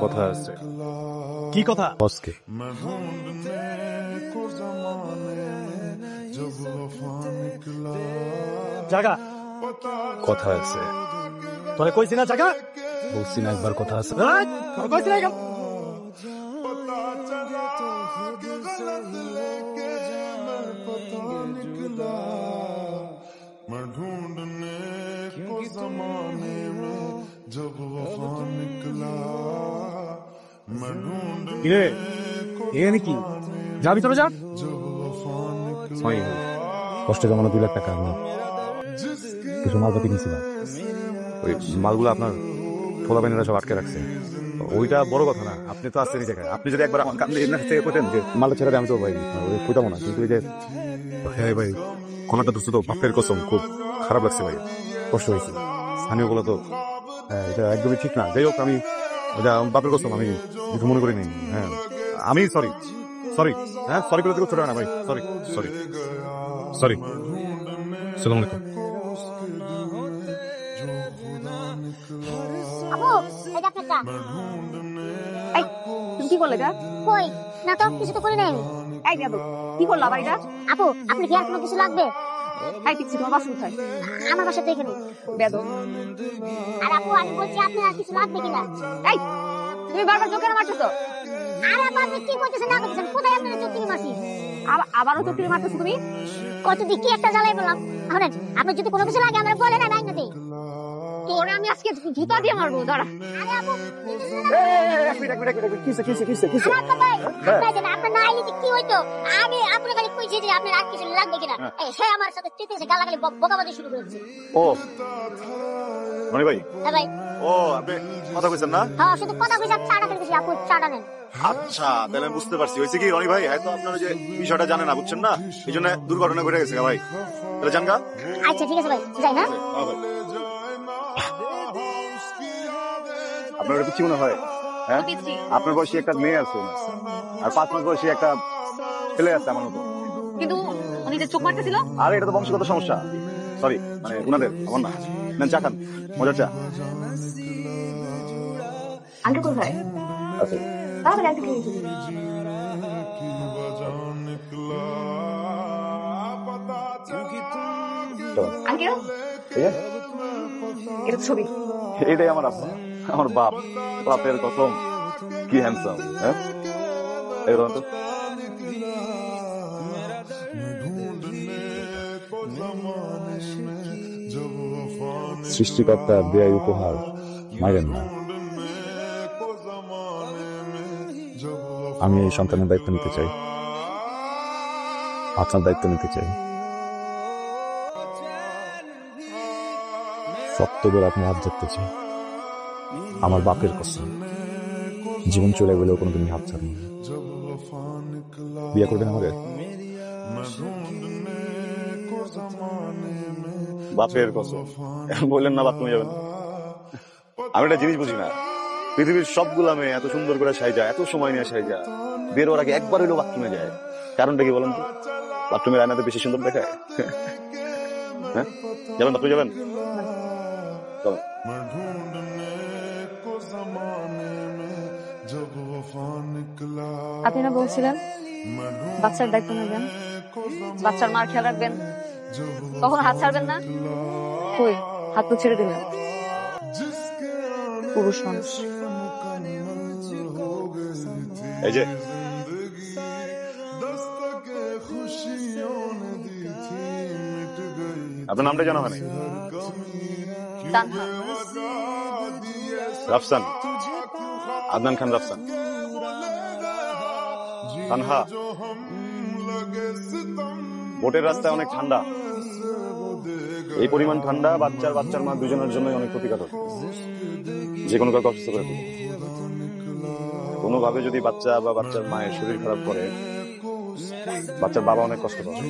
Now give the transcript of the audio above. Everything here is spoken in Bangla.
কথা আছে। কি কথা? বসকে জাগা কথা আছে। তোরে কইছি না জাগা? বলছি না একবার কথা আছে। তোরে কইছি না কেন? কিরে এ নাকি যাবি তোরা যা। কষ্ট জমানো 2 লাখ টাকা আমি কিছু মালপাতি নিয়েছিলাম। ওই মালগুলো আপনার ফোলা বেনেরা সব আটকে রাখছে। ওইটা বড় কথা না, আপনি তো আসছেন এই জায়গায়। আপনি যদি একবার আমার কাছে থেকে কইতেন যে মালটা ছেড়ে দেয়, আমি তো ভাই ওই কইতাম না। কিন্তু এই যে হ্যাঁ ভাই, কোনটা দোস্ত তো বাপের কসম, খুব খারাপ লাগছে ভাই, কষ্ট হয়েছে। স্থানীয় গুলো তো এটা একদমই ঠিক না। যাই হোক, আমি এটা বাপের কসম, আমি কিছু মনে করি নি। হ্যাঁ আমি সরি হ্যাঁ সরি করে ছোট না ভাই, সরি আসসালামু আলাইকুম। আপু এটা আপনারটা। এই তুমি কি করলে? কই না তো, কিছু তো করি নাই। এই যাবো কি করলো আবার এটা? আপু আপনার কি আর কোনো কিছু লাগবে? এই পিচ্ছি তোমার বাসন কোথায়? আমার বাসা তো এখানে। বেদম। আর আপু আমি বলছি আপনার আর কিছু লাগবে কিনা? এই তুমি বারবার চোখে মারছো তো। আর আপনি কি করতেছেন না করতেছেন? কোথায় আপনার চোখ থেকে মারছি? আবারও চোখে মারতেছো তুমি? কত দিক কি একটা জ্বালাই বললাম। এখন আপনার যদি কোনো কিছু লাগে আমরা বলে না নাই না দেই। তোরে আমি আজকে জুতা দিয়ে মারবো, দাঁড়া। আরে আপু এক মিনিট কিসে আপনার ভাই আপনার জানেন আপনার না আইলে কি হইতো? আমি আপনার কাছে কইছি যে আপনার আর কিছু লাগবে কিনা। এই সে আমার সাথে চেতেছে, গালাগালি বকাবকি শুরু করেছে। ও মনি ভাই, হ্যাঁ ভাই। ও আপনি কথা কইছেন না? হ্যাঁ শুধু কথা কইছি, চাটা খেতেছি। আপু চাটা নেন। আচ্ছা তাহলে আমি বুঝতে পারছি। হয়েছে কি রনি ভাই, হয়তো আপনারা যে বিষয়টা জানেন না, বুঝছেন না, এই জন্য দুর্ঘটনা ঘটে গেছে ভাই। তাহলে জানগা। আচ্ছা ঠিক আছে ভাই, যাই না। আপনার কি মনে হয়? হ্যাঁ আপনার বয়সী একটা মেয়ে আছে আর 5 মাস বয়সী একটা ছেলে আছে আমার মতো। কিন্তু উনি যে চোখ মারতেছিল। আরে এটা তো বংশগত সমস্যা। সরি, মানে উনাদের, আমার না। নেন চা খান, মজার চা। আন্টি কোথায়? আচ্ছা তাহলে আন্টি কি? আন্টি এটা ছবি। এটাই আমার আব্বা, আমার বাপ। বাপের কসম কি হ্যান্ডসাম। হ্যাঁ এরকম তো সৃষ্টিকর্তা দেয় উপহার, মাইরেন না। আমি এই সন্তানের দায়িত্ব নিতে চাই, আপনার দায়িত্ব নিতে চাই। শক্ত করে আপনার হাত ধরতে চাই। আমার বাপের কসম, জীবন চলে গেলেও কোনোদিন হাত ছাড়ব না। বিয়ে করবেন আমাদের? বাপের কসম বললেন না, বাথরুমে যাবেন। আমি একটা জিনিস বুঝি না, পৃথিবীর সবগুলা মেয়ে এত সুন্দর করে সাইজা, এত সময় নিয়ে সাইজা, বের হওয়ার আগে একবার হইলেও বাথরুমে যায়। কারণটা কি বলেন তো? বাথরুমের আয়নাতে বেশি সুন্দর দেখায়। হ্যাঁ যাবেন, বাথরুমে যাবেন? আপনি না বলছিলেন বাচ্চার দায়িত্ব নেবেন, বাচ্চার মার খেয়াল রাখবেন, কখন হাত ছাড়বেন না? কই হাত তো ছেড়ে দিলেন। পুরুষ মানুষ। এই যে আপনার নামটা জানা হয়? তানহা। রাফসান, আদনান খান রাফসান। তানহা, বোটের রাস্তায় অনেক ঠান্ডা। এই পরিমাণ ঠান্ডা বাচ্চার মা দুজনের জন্য অনেক ক্ষতিকারক, যে কোনো কাউকে অসুস্থ করে দেবে। কোনোভাবে যদি বাচ্চা বা বাচ্চার মায়ের শরীর খারাপ করে, বাচ্চার বাবা অনেক কষ্ট পাবে।